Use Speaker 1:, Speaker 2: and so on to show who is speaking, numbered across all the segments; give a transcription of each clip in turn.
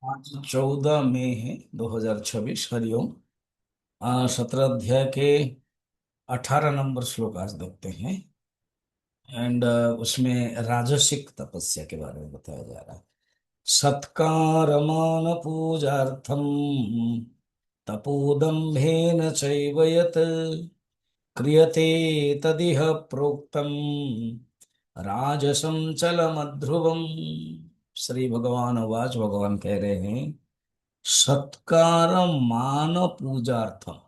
Speaker 1: आज 14 मई है 2026। हरिओम। 17 अध्याय के 18 नंबर श्लोक आज देखते हैं। एंड उसमें राजसिक तपस्या के बारे में बताया जा रहा है। सत्कारमान पूजार्थम तपोदम्भेन चैव यत् क्रियते तदिह प्रोक्तम राजसं चलमध्रुवम्। श्री भगवान वाच भगवान कह रहे हैं, सत्कार मान पूजार्थम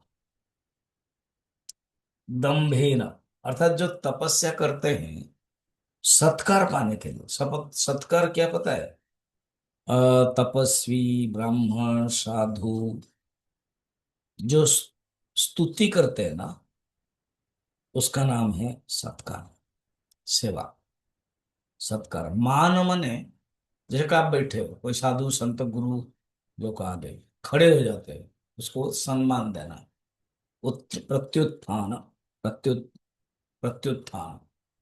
Speaker 1: दंभेन, अर्थात जो तपस्या करते हैं सत्कार पाने के लिए। सत्कार क्या पता है? तपस्वी, ब्राह्मण, साधु जो स्तुति करते हैं ना, उसका नाम है सत्कार, सेवा। सत्कार मान मने, जैसे कि आप बैठे हो, कोई साधु संत गुरु जो कहा गए खड़े हो जाते हैं, उसको सम्मान देना। प्रत्युत्थान, प्रत्युत प्रत्युत्थान,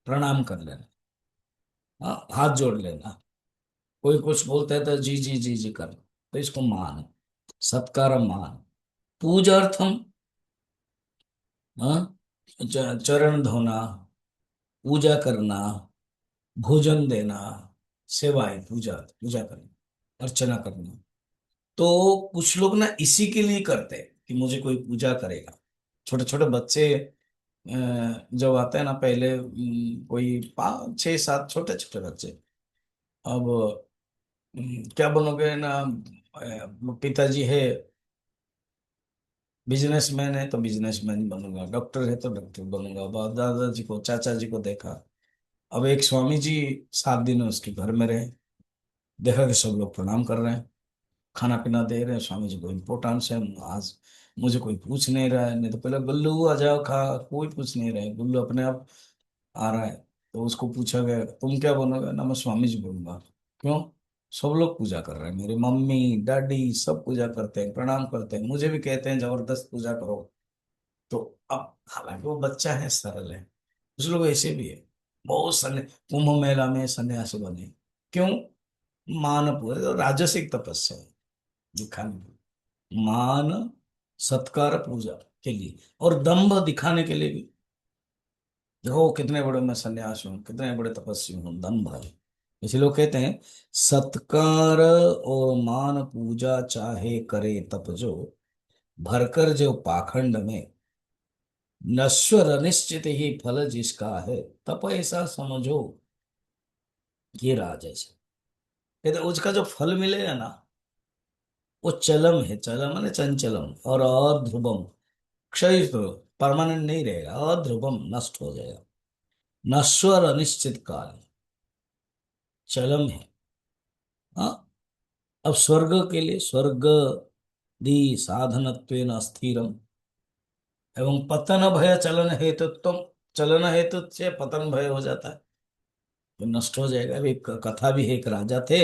Speaker 1: प्रणाम कर लेना। हाँ, हाथ जोड़ लेना। कोई कुछ बोलते हैं तो जी जी जी जी करना, तो इसको मान, सत्कार मान। पूजार्थम, हाँ, चरण धोना, पूजा करना, भोजन देना, सेवाएं, पूजा पूजा करना, अर्चना करना। तो कुछ लोग ना इसी के लिए करते हैं कि मुझे कोई पूजा करेगा। छोटे छोटे बच्चे जब आते हैं ना, पहले कोई 5 6 7 छोटे छोटे बच्चे, अब क्या बनोगे ना, पिताजी है बिजनेसमैन है तो बिजनेसमैन बनूंगा, डॉक्टर है तो डॉक्टर बनूंगा। दादाजी को, चाचा जी को देखा। अब एक स्वामी जी 7 दिन उसके घर में रहे, देखा कि सब लोग प्रणाम कर रहे हैं, खाना पीना दे रहे हैं। स्वामी जी को इम्पोर्टेंस है आज, मुझे कोई पूछ नहीं रहा है। नहीं तो पहले गुल्लू आ जाओ खा, कोई पूछ नहीं रहा है, गुल्लू अपने आप आ रहा है। तो उसको पूछा गया तुम क्या बनोगे ना, मैं स्वामी जी बनूंगा। क्यों? सब लोग पूजा कर रहे हैं, मेरी मम्मी डैडी सब पूजा करते हैं, प्रणाम करते हैं, मुझे भी कहते हैं जबरदस्त पूजा करो। तो अब हालांकि वो बच्चा है, सरल है, कुछ लोग ऐसे भी है। बहुत सन्या, कुंभ मेला में सन्यासी बने। क्यों? मान पूरे तो राजसिक तपस्या है, दिखाने के लिए। मान, सत्कार, पूजा के लिए, और दंभ दिखाने के लिए भी। देखो कितने बड़े मैं सन्यासी हूँ, कितने बड़े तपस्वी हूँ, दंभ है। इसलिए लोग कहते हैं सत्कार और मान पूजा चाहे करे तप जो, भरकर जो पाखंड में, नश्वर अनिश्चित ही फल जिसका है, तप ऐसा समझो ये राज ऐसा। कहते उसका जो फल मिलेगा ना, वो चलम है। चलम माने चंचलम, और अध्रुवम, क्षय, परमानेंट नहीं रहेगा, अध्रुवम नष्ट हो जाएगा। नश्वर अनिश्चित काल, चलम है। हाँ, अब स्वर्ग के लिए, स्वर्ग दी साधनत्वेन अस्थिरम, एवं पतन भय चलन हेतुत्व, चलन हेतु से पतन भय हो जाता है, तो नष्ट हो जाएगा। अभी एक कथा भी है, एक राजा थे,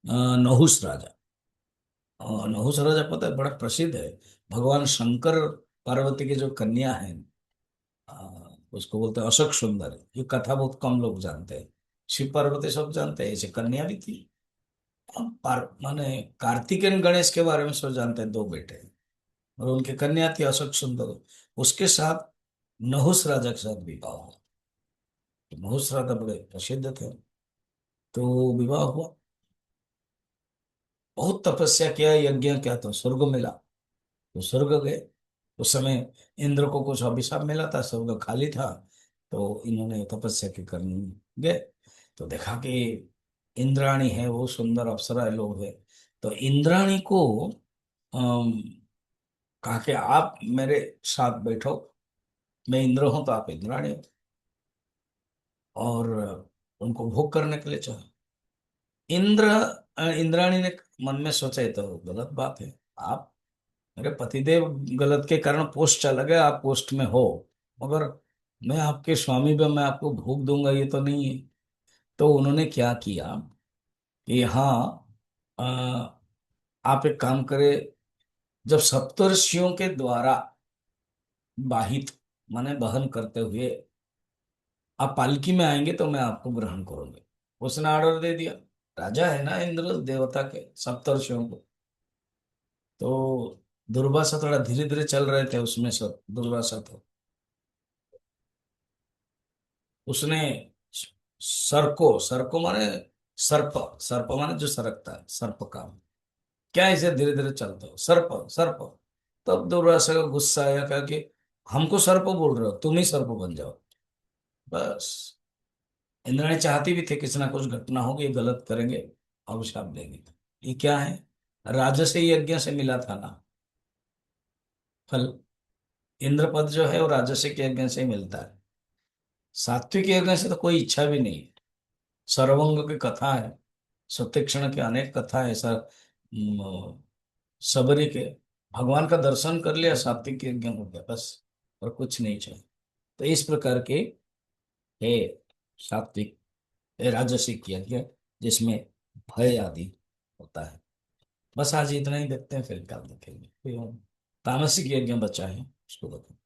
Speaker 1: नहुस राजा। और नहुस राजा पता है, बड़ा प्रसिद्ध है। भगवान शंकर पार्वती की जो कन्या है, उसको बोलते हैं अशोक सुंदर। ये कथा बहुत कम लोग जानते हैं। शिव पार्वती सब जानते हैं, ऐसे कन्या भी थी। अब माने कार्तिकेय गणेश के बारे में सब जानते हैं, 2 बेटे, और उनकी कन्या थी अशोक सुंदर। उसके साथ नहुस राजा के साथ विवाह हुआ। तो नहुस राजा बड़े प्रसिद्ध थे, तो विवाह हुआ। बहुत तपस्या किया, यज्ञ किया, तो स्वर्ग मिला। तो स्वर्ग गए। उस समय इंद्र को कुछ अभिशाप मिला था, स्वर्ग खाली था। तो इन्होंने तपस्या की करने गए, तो देखा कि इंद्राणी है, वो सुंदर अप्सरा लोग है। तो इंद्राणी को अम, कहा कि आप मेरे साथ बैठो, मैं इंद्र हूं तो आप इंद्राणी हो। और उनको भोग करने के लिए चाहा। इंद्र इंद्राणी ने मन में सोचा ये तो गलत बात है। आप मेरे पतिदेव गलत के कारण पोस्ट चला गया, आप पोस्ट में हो, मगर मैं आपके स्वामी पे मैं आपको भोग दूंगा ये तो नहीं है। तो उन्होंने क्या किया कि हाँ, अ, आप एक काम करें, जब सप्तर्षियों के द्वारा बाहित माने बहन करते हुए आप पालकी में आएंगे तो मैं आपको ग्रहण करूंगी। उसने ऑर्डर दे दिया। राजा है ना इंद्र, देवता के सप्तर्षियों को। तो दुर्वासा थोड़ा धीरे धीरे चल रहे थे उसमें सब, दुर्वासा तो उसने सर को माने सर्प, सर्प माने जो सरकता है, सर्प का क्या, इसे धीरे धीरे चलते हो, सर्प सर्प। तब दुर्वासा का गुस्सा आया, कहा कि हमको सर्प बोल रहे हो, तुम ही सर्प बन जाओ। बस इंद्राणी चाहती भी थे किसी ना कुछ घटना होगी, ये गलत करेंगे और शाप देंगे। ये क्या है, राजसी यज्ञ से मिला था ना फल। इंद्रपद जो है वो राजसिक यज्ञ से ही मिलता है, सात्विक यज्ञ से तो कोई इच्छा भी नहीं है। सर्वंग की कथा है, सत्यक्षण की अनेक कथा है सर। सबरी के भगवान का दर्शन कर लिया, सात्विक यज्ञ हो गया बस, और कुछ नहीं चाहिए। तो इस प्रकार के है सात्विक, राजसिक यज्ञ जिसमें भय आदि होता है। बस आज इतना ही देखते हैं, फिर कल देखेंगे। फिर तामसिक यज्ञ बचा है, उसको बताओ।